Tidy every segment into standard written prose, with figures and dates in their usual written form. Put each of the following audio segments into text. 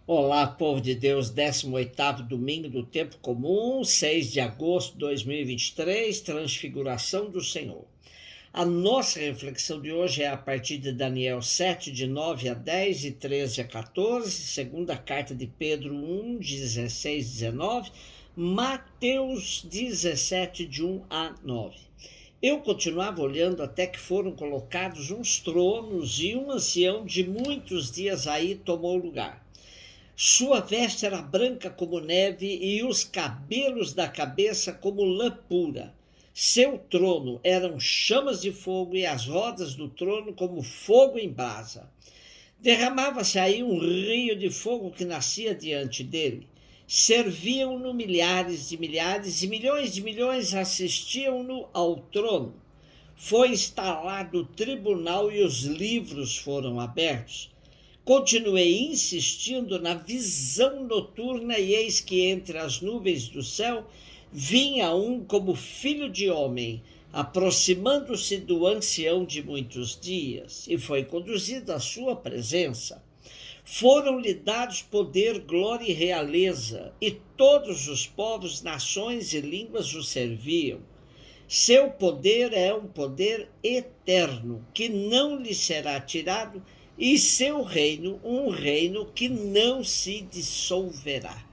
Olá, povo de Deus, 18º domingo do tempo comum, 6 de agosto de 2023, transfiguração do Senhor. A nossa reflexão de hoje é a partir de Daniel 7, de 9 a 10 e 13 a 14, segunda carta de Pedro 1, de 16 a 19, Mateus 17, de 1 a 9. Eu continuava olhando até que foram colocados uns tronos e um ancião de muitos dias aí tomou lugar. Sua veste era branca como neve e os cabelos da cabeça como lã pura. Seu trono eram chamas de fogo e as rodas do trono como fogo em brasa. Derramava-se aí um rio de fogo que nascia diante dele. Serviam-no milhares de milhares e milhões de milhões assistiam-no ao trono. Foi instalado o tribunal e os livros foram abertos. Continuei insistindo na visão noturna e eis que entre as nuvens do céu vinha um como filho de homem, aproximando-se do ancião de muitos dias, e foi conduzido à sua presença. Foram-lhe dados poder, glória e realeza, e todos os povos, nações e línguas o serviam. Seu poder é um poder eterno, que não lhe será tirado, e seu reino, um reino que não se dissolverá.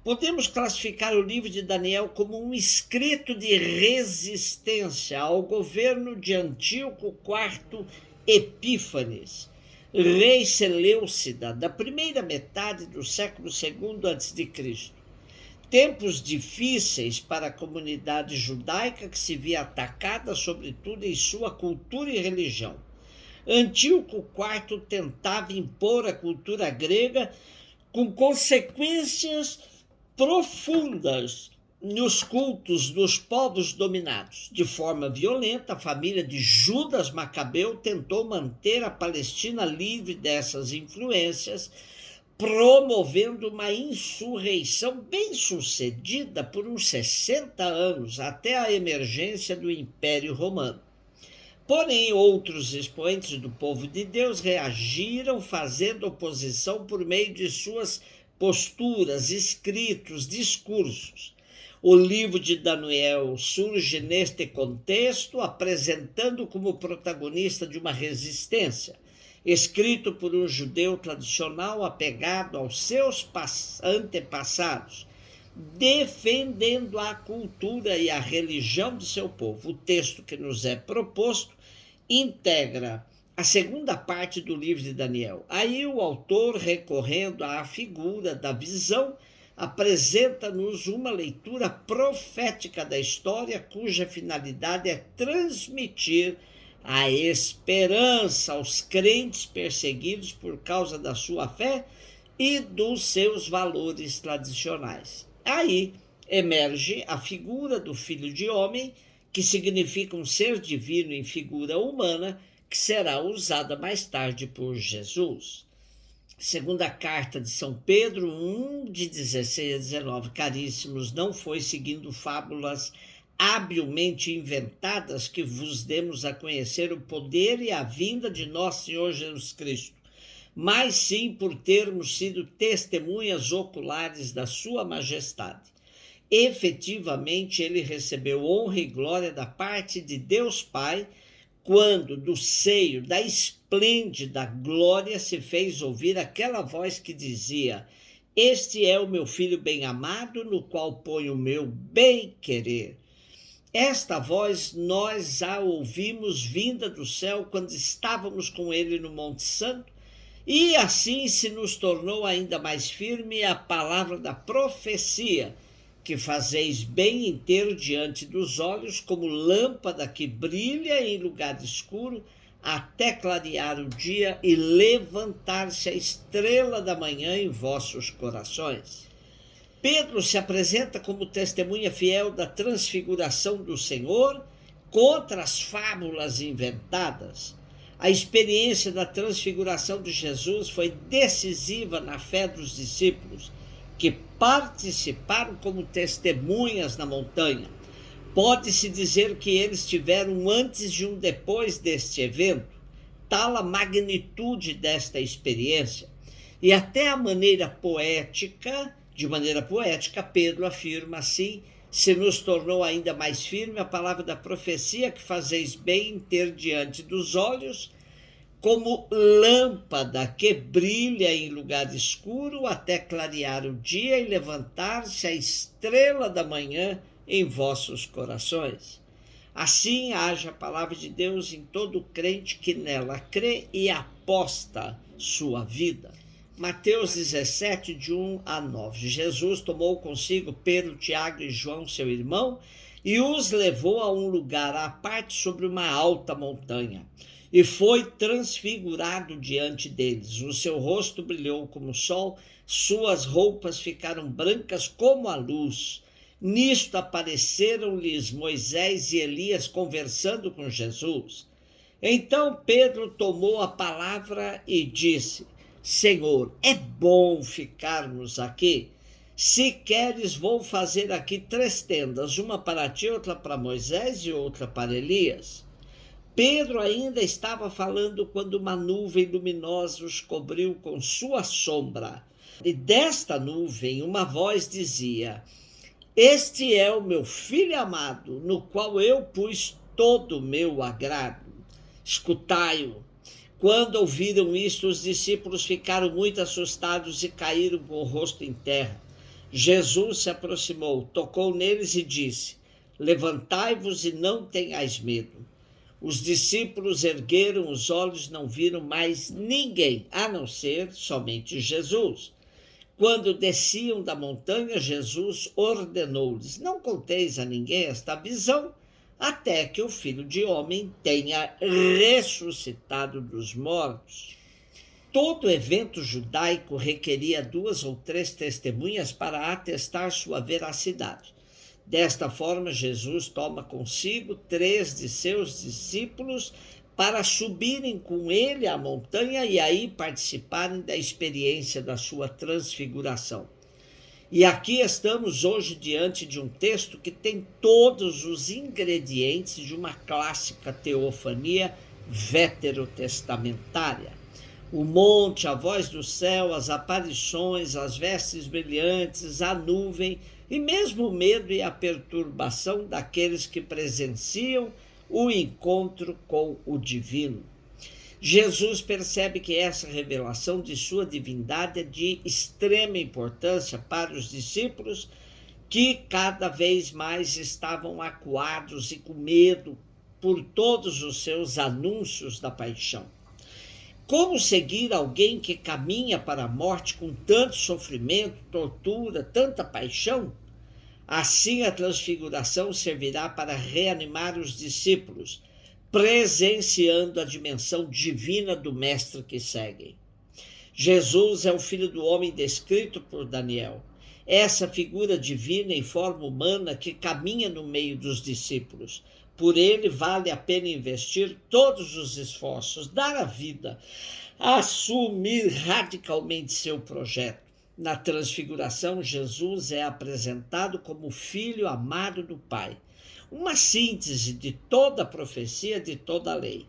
Podemos classificar o livro de Daniel como um escrito de resistência ao governo de Antíoco IV Epífanes, rei Seleucida, da primeira metade do século II a.C. Tempos difíceis para a comunidade judaica que se via atacada, sobretudo em sua cultura e religião. Antíoco IV tentava impor a cultura grega com consequências profundas nos cultos dos povos dominados. De forma violenta, a família de Judas Macabeu tentou manter a Palestina livre dessas influências, promovendo uma insurreição bem-sucedida por uns 60 anos, até a emergência do Império Romano. Porém, outros expoentes do povo de Deus reagiram fazendo oposição por meio de suas posturas, escritos, discursos. O livro de Daniel surge neste contexto, apresentando como protagonista de uma resistência, escrito por um judeu tradicional apegado aos seus antepassados, defendendo a cultura e a religião de seu povo. O texto que nos é proposto integra a segunda parte do livro de Daniel. Aí o autor, recorrendo à figura da visão, apresenta-nos uma leitura profética da história, cuja finalidade é transmitir a esperança aos crentes perseguidos por causa da sua fé e dos seus valores tradicionais. Aí emerge a figura do Filho de Homem, que significa um ser divino em figura humana, que será usada mais tarde por Jesus. Segunda carta de São Pedro 1, de 16 a 19. Caríssimos, não foi seguindo fábulas habilmente inventadas que vos demos a conhecer o poder e a vinda de nosso Senhor Jesus Cristo, mas sim por termos sido testemunhas oculares da sua majestade. Efetivamente, ele recebeu honra e glória da parte de Deus Pai, quando do seio da esplêndida glória se fez ouvir aquela voz que dizia: este é o meu filho bem-amado, no qual ponho o meu bem-querer. Esta voz nós a ouvimos vinda do céu quando estávamos com ele no Monte Santo, e assim se nos tornou ainda mais firme a palavra da profecia, que fazeis bem inteiro diante dos olhos, como lâmpada que brilha em lugar escuro, até clarear o dia e levantar-se a estrela da manhã em vossos corações. Pedro se apresenta como testemunha fiel da transfiguração do Senhor contra as fábulas inventadas. A experiência da transfiguração de Jesus foi decisiva na fé dos discípulos, que participaram como testemunhas na montanha. Pode-se dizer que eles tiveram um antes e um depois deste evento, tal a magnitude desta experiência. E até de maneira poética, Pedro afirma assim: se nos tornou ainda mais firme a palavra da profecia, que fazeis bem em ter diante dos olhos, como lâmpada que brilha em lugar escuro, até clarear o dia e levantar-se a estrela da manhã em vossos corações. Assim haja a palavra de Deus em todo crente que nela crê e aposta sua vida. Mateus 17, de 1 a 9. Jesus tomou consigo Pedro, Tiago e João, seu irmão, e os levou a um lugar à parte sobre uma alta montanha. E foi transfigurado diante deles. O seu rosto brilhou como o sol, suas roupas ficaram brancas como a luz. Nisto apareceram-lhes Moisés e Elias conversando com Jesus. Então Pedro tomou a palavra e disse: Senhor, é bom ficarmos aqui. Se queres, vou fazer aqui 3 tendas, uma para ti, outra para Moisés e outra para Elias. Pedro ainda estava falando quando uma nuvem luminosa os cobriu com sua sombra. E desta nuvem uma voz dizia: Este é o meu filho amado, no qual eu pus todo o meu agrado. Escutai-o. Quando ouviram isto, os discípulos ficaram muito assustados e caíram com o rosto em terra. Jesus se aproximou, tocou neles e disse: Levantai-vos e não tenhais medo. Os discípulos ergueram os olhos e não viram mais ninguém, a não ser somente Jesus. Quando desciam da montanha, Jesus ordenou-lhes: Não conteis a ninguém esta visão, até que o Filho de Homem tenha ressuscitado dos mortos. Todo evento judaico requeria 2 ou 3 testemunhas para atestar sua veracidade. Desta forma, Jesus toma consigo 3 de seus discípulos para subirem com ele à montanha e aí participarem da experiência da sua transfiguração. E aqui estamos hoje diante de um texto que tem todos os ingredientes de uma clássica teofania veterotestamentária. O monte, a voz do céu, as aparições, as vestes brilhantes, a nuvem e mesmo o medo e a perturbação daqueles que presenciam o encontro com o divino. Jesus percebe que essa revelação de sua divindade é de extrema importância para os discípulos, que cada vez mais estavam acuados e com medo por todos os seus anúncios da paixão. Como seguir alguém que caminha para a morte com tanto sofrimento, tortura, tanta paixão? Assim a transfiguração servirá para reanimar os discípulos, presenciando a dimensão divina do Mestre que seguem. Jesus é o Filho do Homem descrito por Daniel, essa figura divina em forma humana que caminha no meio dos discípulos. Por ele vale a pena investir todos os esforços, dar a vida, assumir radicalmente seu projeto. Na transfiguração, Jesus é apresentado como o Filho amado do Pai, uma síntese de toda a profecia, de toda a lei.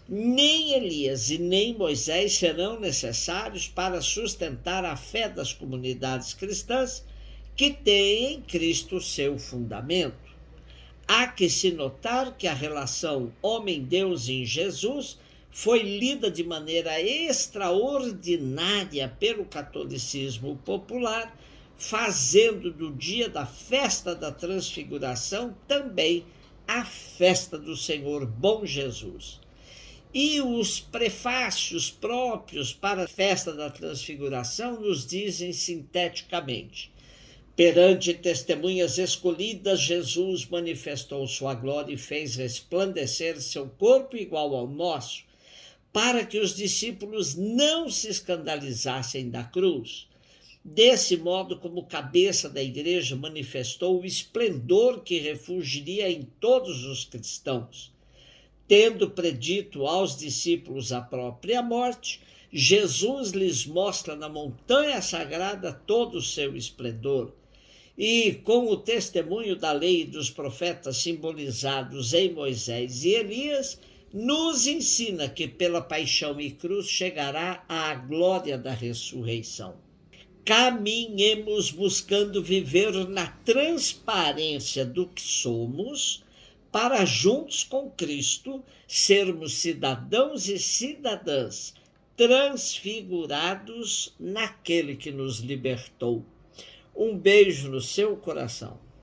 Nem Elias e nem Moisés serão necessários para sustentar a fé das comunidades cristãs que têm em Cristo seu fundamento. Há que se notar que a relação homem-Deus em Jesus foi lida de maneira extraordinária pelo catolicismo popular, fazendo do dia da festa da transfiguração também a festa do Senhor Bom Jesus. E os prefácios próprios para a festa da transfiguração nos dizem sinteticamente: perante testemunhas escolhidas, Jesus manifestou sua glória e fez resplandecer seu corpo igual ao nosso, para que os discípulos não se escandalizassem da cruz. Desse modo, como cabeça da igreja, manifestou o esplendor que refugiria em todos os cristãos. Tendo predito aos discípulos a própria morte, Jesus lhes mostra na montanha sagrada todo o seu esplendor. E, com o testemunho da lei e dos profetas simbolizados em Moisés e Elias, nos ensina que pela paixão e cruz chegará à glória da ressurreição. Caminhemos buscando viver na transparência do que somos, para juntos com Cristo sermos cidadãos e cidadãs transfigurados naquele que nos libertou. Um beijo no seu coração.